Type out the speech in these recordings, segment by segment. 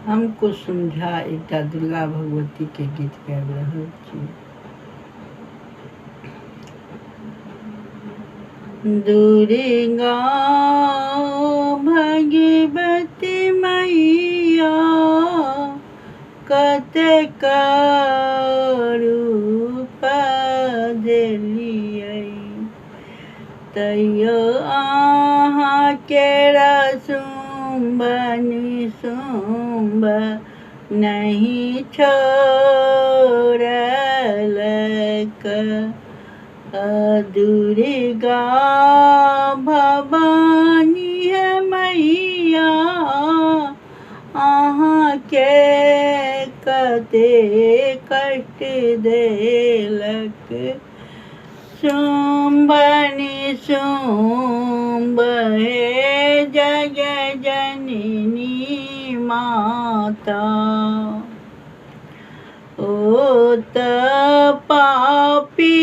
हमको समझा एकटा दुर्गा भगवती के गीत गाबि रहल छी। दुर्गा भगवती मैया कतेक रूप देलियै, तैयो अहाँ केरा शुंभ निशुंभ नहीं छोड़लक। दुर्गा भवानी है मैया अहाँ के कते कष्ट देलक। शुंभ निशुंभ हे जग जननी माता, ओ त पापी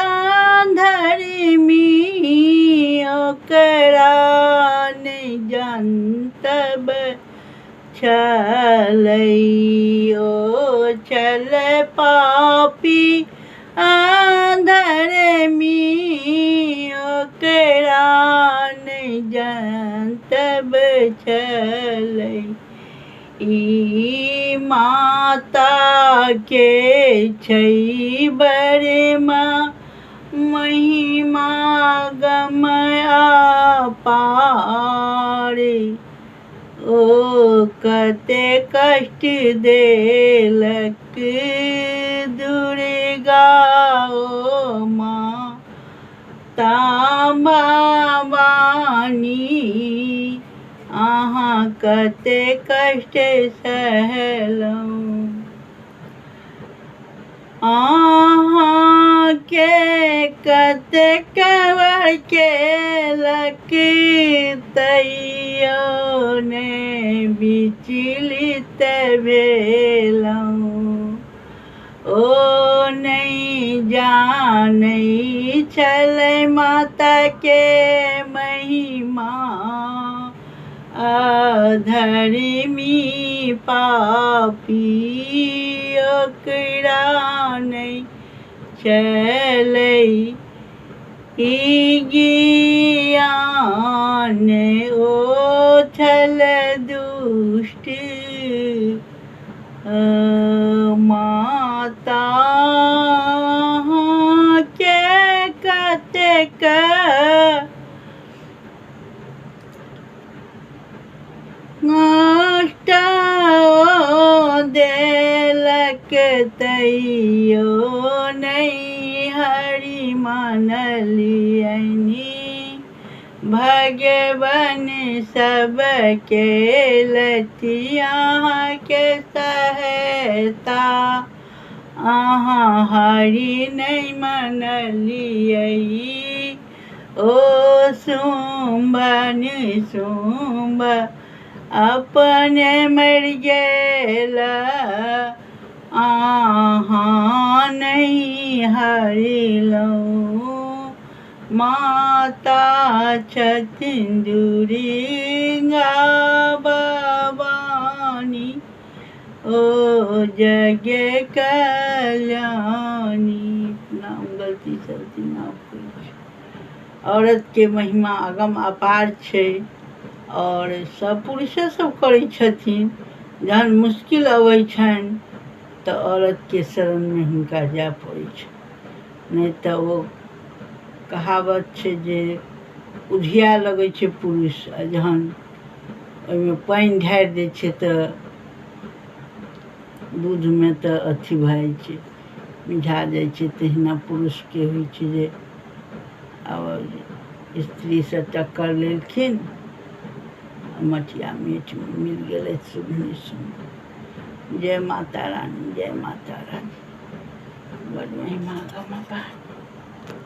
अधर्मी ओकरा नहीं जनतब छलै। ओ छल पापी अधर्मी ओकरा नहीं जनतब छलै। ई माता के छै बरमा महिमा गम अपार, ओ कते कष्ट देलक दुर्गा ओ माता भवानी अहाँ कते कष्ट सहलहुँ। अहाँ के कतेक वर केलक तैयो ने विचलित भेलहुँ। ओ नहीं जानै छलै माता के महिमा अधर्मी पापी ओकरा नहीं छलै। ई ज्ञान ओ छल दुष्ट माता के कतेक नष्ट देलक तैयो नहीं हरि मानलियनि। भगवन सबके लथि अहाँ के सहायता, अहाँ हरि नहीं मानलियै। ओ शुंभ निशुंभ अपने मर गेल अहाँ नहीं हरिलहुँ। माता छथिन दुर्गा भवानी ओ जग कल्याणी। नाम गलती सलती नाम औरत के महिमा अगम अपार छै और सब पुरुषे सब करै छथिन। जहन मुश्किल अबै छनि तऽ औरत के शरण में हुनका जाय पड़ै छै, नहीं तऽ ओ कहावत छै जे उधिया लगै छै पुरुष आ जहन ओहिमे पानि ढारि दै छै तऽ दूध में तऽ अथी भऽ जाइ छै, मिझा जाइ छै। तहिना पुरुष के होइ छै जे आब स्त्री से टक्कर लेलखिन, मटिया मीठ में मिल गए सुगनी सुन। जय माता रानी, जय माता रानी। बड़ महिमा गम अपार।